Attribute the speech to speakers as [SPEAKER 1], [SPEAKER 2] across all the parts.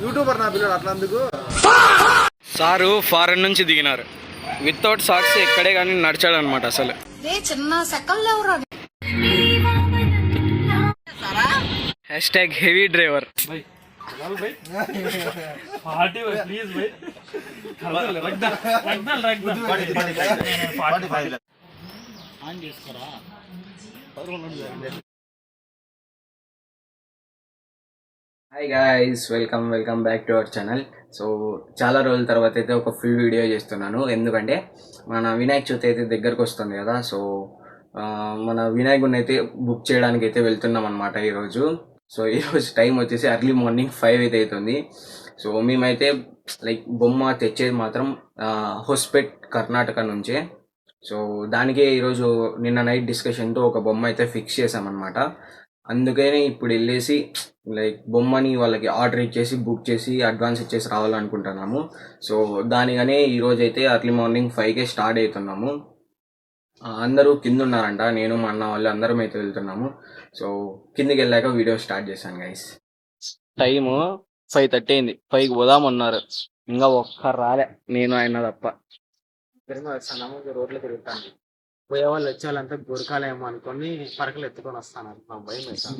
[SPEAKER 1] YouTuber నా పిల్లడు అట్లా అందుకు.
[SPEAKER 2] సారు ఫారెన్ నుంచి దిగినారు వితౌట్ సాక్స్ ఎక్కడే కానీ నడిచాడు అనమాట అసలు. Hashtag heavy driver. Hi guys, welcome back to our channel. So చాలా రోజుల తర్వాత అయితే ఒక ఫుల్ వీడియో చేస్తున్నాను. ఎందుకంటే మన వినాయక చవితి అయితే దగ్గరకు వస్తుంది కదా. సో మన వినాయకుడిని అయితే బుక్ చేయడానికి అయితే వెళ్తున్నాం అనమాట ఈరోజు. సో ఈరోజు టైం వచ్చేసి ఎర్లీ మార్నింగ్ 5 అయితే అవుతుంది. సో మేమైతే లైక్ బొమ్మ తెచ్చేది మాత్రం హొస్పేట్ కర్ణాటక నుంచే. సో దానికే ఈరోజు నిన్న నైట్ డిస్కషన్తో ఒక బొమ్మ అయితే ఫిక్స్ చేసామన్నమాట. అందుకనే ఇప్పుడు వెళ్ళేసి లైక్ బొమ్మని వాళ్ళకి ఆర్డర్ ఇచ్చేసి బుక్ చేసి అడ్వాన్స్ ఇచ్చేసి రావాలనుకుంటున్నాము. సో దానిగానే ఈరోజు అయితే ఎర్లీ మార్నింగ్ 5కే స్టార్ట్ అవుతున్నాము. అందరూ కింద ఉన్నారంట, నేను మా అన్న వాళ్ళు అందరం అయితే వెళ్తున్నాము. సో కిందికి వెళ్ళాక వీడియో స్టార్ట్ చేశాను గైస్. టైము 5:30 అయింది. 5కి పోదామన్నారు, ఇంకా ఒక్కరు రాలే, నేను ఆయన తప్ప.
[SPEAKER 1] వస్తున్నాము, రోడ్లో తిరుగుతాను. పోయే వాళ్ళు వచ్చే వాళ్ళంతా గురకాలేమో అనుకొని పరకలు ఎత్తుకొని వస్తాను. నాకు భయం వేస్తాను.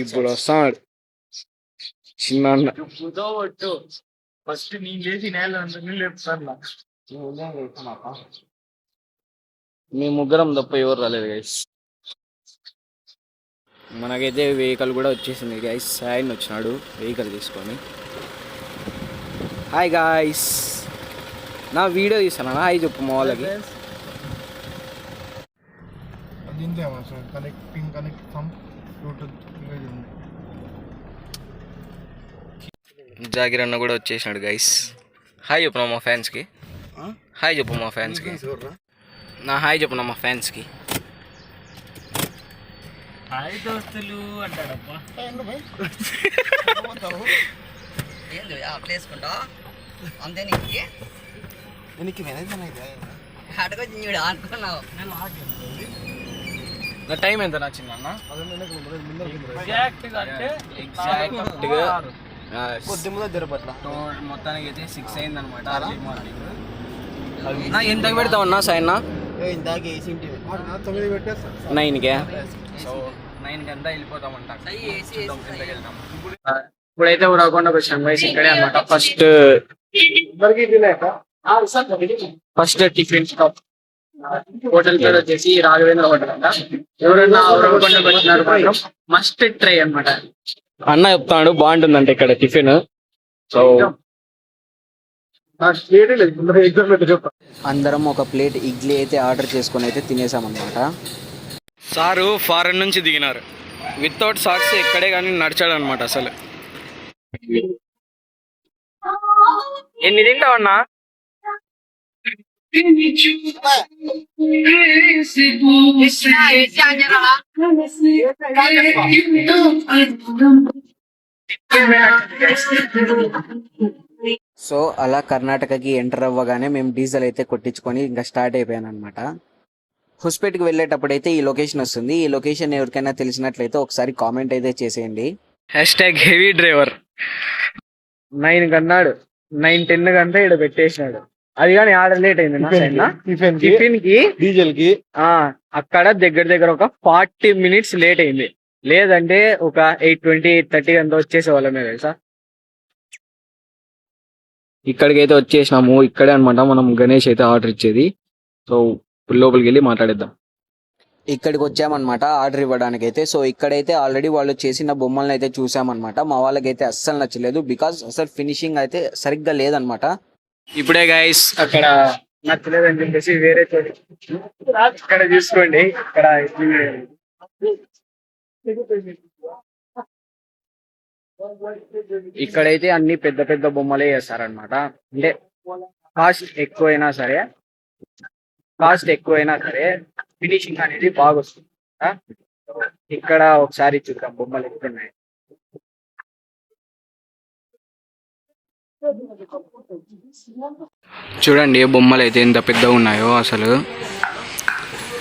[SPEAKER 2] ఇప్పుడు వస్తాడు చిన్న
[SPEAKER 1] ఒట్టు ఫస్ట్ నేను చేసి నేల లేపుతాను.
[SPEAKER 2] మేము ముగ్గురం తప్ప ఎవరు రాలేదు గైస్. మనకైతే వెహికల్ కూడా వచ్చేసింది గైస్. ఆయన వచ్చినాడు వెహికల్ తీసుకొని. హాయ్ గాయ్స్, నా వీడియో తీస్తాను. హాయ్ చెప్పు మా వాళ్ళకి. జాగిర్ అన్న కూడా వచ్చేసినాడు గైస్. హాయ్ చెప్పు మా ఫ్యాన్స్కి. హాయ్ చెప్పు మా ఫ్యాన్స్కి. నా హాయ్ చెప్పు మా ఫ్యాన్స్కి.
[SPEAKER 1] హాయ్ దోస్తులు అంటాడప్పా. అంతే
[SPEAKER 2] నా టైం ఎంత నచ్చింది అన్న? మొత్తానికి అయితే 6 అయింది అనమాట. ఎంతకు పెడతావు అన్నా సాయన్న? 9కే. సో 9కి అంతా వెళ్ళిపోతామంట. ఇప్పుడైతే ఉరవకొండకు వచ్చాను వయసు ఇక్కడే అనమాట. ఫస్ట్ టిఫిన్ స్టాప్ హోటల్ పేరు వచ్చేసి రాఘవేంద్ర హోటల్ అంట. ఎవరైనా ఉరవకొండకు వచ్చినారు మాత్రం మస్ట్ ట్రై అనమాట. అన్న చెప్తాడు బాగుంటుందంట ఇక్కడ టిఫిన్. సో అందరం ఒక ప్లేట్ ఇడ్లీ అయితే ఆర్డర్ చేసుకొని అయితే తినేసామన్నమాట. సారు ఫారెన్ నుంచి దిగినారు వితౌట్ సాక్స్ ఎక్కడే కానీ నడిచాడు అనమాట అసలు. ఎన్ని తింటావన్నా? సో అలా కర్ణాటకకి ఎంటర్ అవ్వగానే మేము డీజిల్ అయితే కొట్టించుకొని ఇంకా స్టార్ట్ అయిపోయాను అనమాట. హుస్పేట్కి వెళ్ళేటప్పుడు అయితే ఈ లొకేషన్ వస్తుంది. ఈ లొకేషన్ ఎవరికైనా తెలిసినట్లయితే ఒకసారి కామెంట్ అయితే చేసేయండి. Hashtag heavy driver. 9 అన్నాడు, 9:10 కంటే ఇక్కడ పెట్టేసినాడు. అది కానీ ఆర్డర్ లేట్ అయింది టిఫిన్ కి డీజిల్ కి. అక్కడ దగ్గర ఒక 40 minutes లేట్ అయింది. లేదంటే ఒక 8:20 8:30 అంతా వచ్చేసేవాళ్ళమే తెలుసా. ఇక్కడికైతే వచ్చేసినాము. ఇక్కడే అనమాట మనం గణేష్ అయితే ఆర్డర్ ఇచ్చేది. సో లోపలికి వెళ్ళి మాట్లాడేద్దాం. ఇక్కడికి వచ్చామన్నమాట ఆర్డర్ ఇవ్వడానికి అయితే. సో ఇక్కడైతే ఆల్రెడీ వాళ్ళు చేసిన బొమ్మలను అయితే చూసామన్నమాట. మా వాళ్ళకైతే అస్సలు నచ్చలేదు, బికాస్ అసలు ఫినిషింగ్ అయితే సరిగ్గా లేదనమాట. ఇప్పుడే గైస్ అక్కడ నచ్చలేదని చెప్పేసి వేరే చోటు ఇక్కడ చూసుకోండి. ఇక్కడ ఇక్కడైతే అన్ని పెద్ద బొమ్మలే చేస్తారనమాట. అంటే కాస్ట్ ఎక్కువైనా సరే ఫినిషింగ్ అనేది బాగా వస్తుంది. ఇక్కడ ఒకసారి చూద్దాం బొమ్మలు ఎక్కున్నాయి. చూడండి బొమ్మలు అయితే ఎంత పెద్దగా ఉన్నాయో. అసలు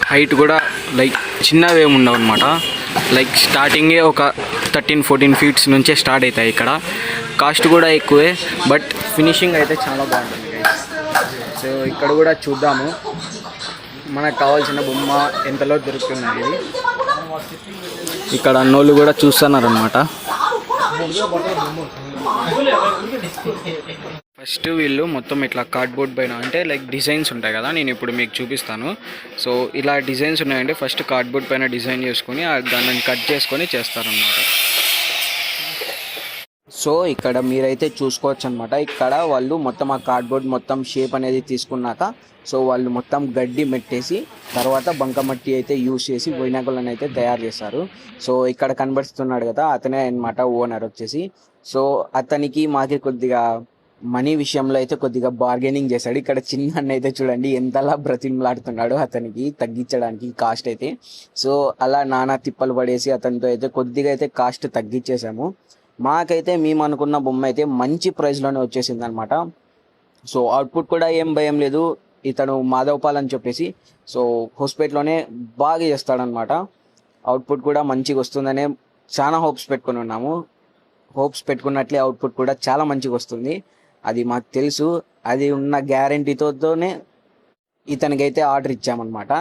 [SPEAKER 2] హైట్ కూడా లైక్ చిన్నవి ఏమి ఉండవు అనమాట. లైక్ స్టార్టింగే ఒక 13-14 ఫీట్స్ నుంచే స్టార్ట్ అవుతాయి ఇక్కడ. కాస్ట్ కూడా ఎక్కువే, బట్ ఫినిషింగ్ అయితే చాలా బాగుంటుంది గైస్. సో ఇక్కడ కూడా చూద్దాము మనకు కావాల్సిన బొమ్మ ఎంతలో దొరుకుతుంది. ఇక్కడ అన్నోళ్ళు కూడా చూస్తున్నారు అనమాట. ఫస్ట్ వీళ్ళు మొత్తం ఇట్లా కార్డ్బోర్డ్ పైన అంటే లైక్ డిజైన్స్ ఉంటాయి కదా, నేను ఇప్పుడు మీకు చూపిస్తాను. సో ఇలా డిజైన్స్ ఉన్నాయంటే ఫస్ట్ కార్డ్బోర్డ్ పైన డిజైన్ చేసుకొని దాన్ని కట్ చేసుకొని చేస్తారనమాట. సో ఇక్కడ మీరైతే చూసుకోవచ్చు అనమాట. ఇక్కడ వాళ్ళు మొత్తం ఆ కార్డ్బోర్డ్ మొత్తం షేప్ అనేది తీసుకున్నాక సో వాళ్ళు మొత్తం గడ్డి మెట్టేసి తర్వాత బంకమట్టి అయితే యూజ్ చేసి వినాయకులను అయితే తయారు చేస్తారు. సో ఇక్కడ కనబడుతున్నాడు కదా, అతనే అనమాట ఓనర్ వచ్చేసి. సో అతనికి మాకి కొద్దిగా మనీ విషయంలో అయితే కొద్దిగా బార్గెనింగ్ చేశాడు. ఇక్కడ చిన్న అన్న అయితే చూడండి ఎంతలా బ్రతిమలాడుతున్నాడు అతనికి తగ్గించడానికి కాస్ట్ అయితే. సో అలా నానా తిప్పలు పడేసి అతనితో అయితే కొద్దిగా అయితే కాస్ట్ తగ్గించేసాము. మాకైతే మేము అనుకున్న బొమ్మ అయితే మంచి ప్రైస్లోనే వచ్చేసింది అనమాట. సో అవుట్పుట్ కూడా ఏం భయం లేదు. ఇతను మాధవపాల్ అని చెప్పేసి సో హోస్పేట్లోనే బాగా చేస్తాడనమాట. అవుట్పుట్ కూడా మంచిగా వస్తుందనే చాలా హోప్స్ పెట్టుకుని ఉన్నాము. హోప్స్ పెట్టుకున్నట్లే అవుట్పుట్ కూడా చాలా మంచిగా వస్తుంది, అది మాకు తెలుసు. అది ఉన్న గ్యారంటీతోనే ఇతనికైతే ఆర్డర్ ఇచ్చామన్నమాట.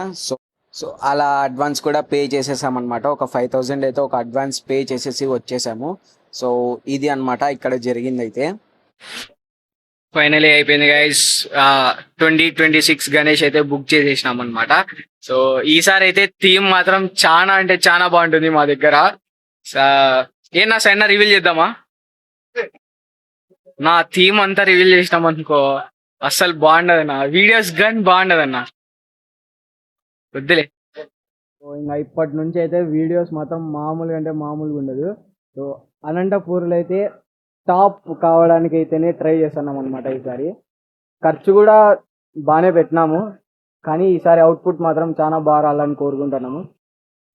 [SPEAKER 2] సో అలా అడ్వాన్స్ కూడా పే చేసేసామన్నమాట. ఒక 5,000 అయితే ఒక అడ్వాన్స్ పే చేసేసి వచ్చేసాము. సో ఇది అన్నమాట ఇక్కడ జరిగింది. అయితే ఫైనలీ అయిపోయింది గైస్. 2026 గణేష్ అయితే బుక్ చేసేసినాం అనమాట. సో ఈసారి అయితే థీమ్ మాత్రం చాలా అంటే చాలా బాగుంటుంది మా దగ్గర. ఏనా సైనా రివీల్ చేద్దామా? నా థీమ్ అంతా రివీల్ చేసినాం అనుకో అస్సలు బాగుండదు అన్న, వీడియోస్ కానీ బాగుండదు అన్న, వద్దులే. సో ఇంకా ఇప్పటి నుంచి అయితే వీడియోస్ మాత్రం మామూలుగా అంటే మామూలుగా ఉండదు. సో అనంతపూర్లో అయితే టాప్ కావడానికి అయితేనే ట్రై చేస్తున్నాం అనమాట. ఈసారి ఖర్చు కూడా బాగానే పెట్టినాము, కానీ ఈసారి అవుట్పుట్ మాత్రం చాలా బాగా రావాలని కోరుకుంటున్నాము.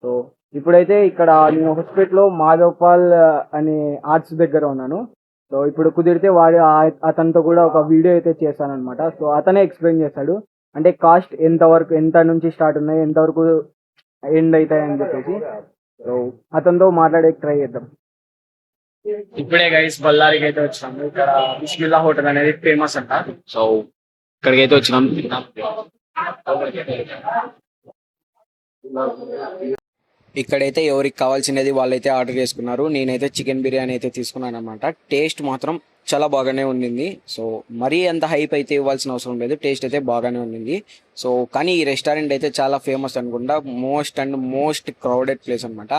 [SPEAKER 2] సో ఇప్పుడైతే ఇక్కడ నేను హోస్పేట్లో మాధవపాల్ అనే ఆర్ట్స్ దగ్గర ఉన్నాను. సో ఇప్పుడు కుదిరితే అతనితో కూడా ఒక వీడియో అయితే చేస్తానమాట. సో అతనే ఎక్స్ప్లెయిన్ చేస్తాడు అంటే కాస్ట్ ఎంత నుంచి స్టార్ట్ ఉన్నాయి, ఎంతవరకు ఎండ్ అవుతాయి అని చెప్పేసి. సో అతనితో మాట్లాడే ట్రై చేద్దాం. ఇప్పుడే గైస్ బళ్ళారికి అయితే వచ్చినాము. ఇక్కడ బిస్మిల్లా హోటల్ అనేది ఫేమస్ అంట. సో ఇక్కడికి అయితే వచ్చినాం. ఇక్కడైతే ఎవరికి కావాల్సినది వాళ్ళైతే ఆర్డర్ చేసుకున్నారు. నేనైతే చికెన్ బిర్యానీ అయితే తీసుకున్నాను అనమాట. టేస్ట్ మాత్రం చాలా బాగానే ఉండింది. సో మరీ అంత హైప్ అయితే ఇవ్వాల్సిన అవసరం లేదు, టేస్ట్ అయితే బాగానే ఉండింది. సో కానీ ఈ రెస్టారెంట్ అయితే చాలా ఫేమస్ అనుకుంటా, మోస్ట్ క్రౌడెడ్ ప్లేస్ అనమాట.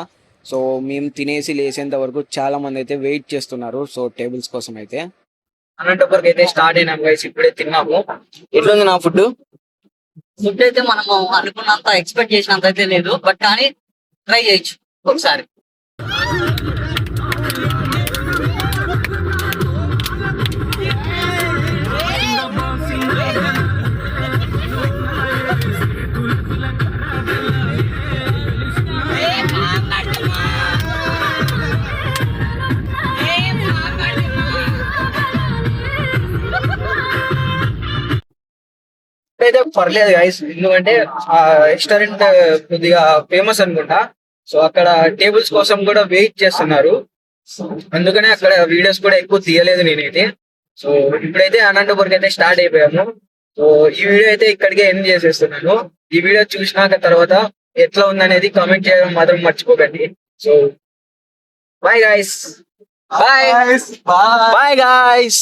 [SPEAKER 2] సో మేము తినేసి లేసేంత వరకు చాలా మంది అయితే వెయిట్ చేస్తున్నారు. సో టేబుల్స్ కోసం అయితే అనంతపురం అయితే స్టార్ట్ అయినాం గైస్. ఇప్పుడే తిన్నాము. ఎట్లుంది నా ఫుడ్
[SPEAKER 3] అయితే మనము అనుకున్నంత ఎక్స్పెక్ట్ చేసినంత అయితే లేదు, బట్ కానీ ట్రై చేయొచ్చు ఒకసారి.
[SPEAKER 2] అయితే పర్లేదు గైస్, ఎందుకంటే ఆ రెస్టారెంట్ కొద్దిగా ఫేమస్ అనుకుంటా. సో అక్కడ టేబుల్స్ కోసం కూడా వెయిట్ చేస్తున్నారు, అందుకనే అక్కడ వీడియోస్ కూడా ఎక్కువ తీయలేదు నేనైతే. సో ఇప్పుడైతే అనంతపురం అయితే స్టార్ట్ అయిపోయాము. సో ఈ వీడియో అయితే ఇక్కడికే ఎండ్ చేసేస్తున్నాను. ఈ వీడియో చూసినాక తర్వాత ఎట్లా ఉందనేది కామెంట్ చేయడం మాత్రం మర్చిపోకండి. So bye guys. Bye guys.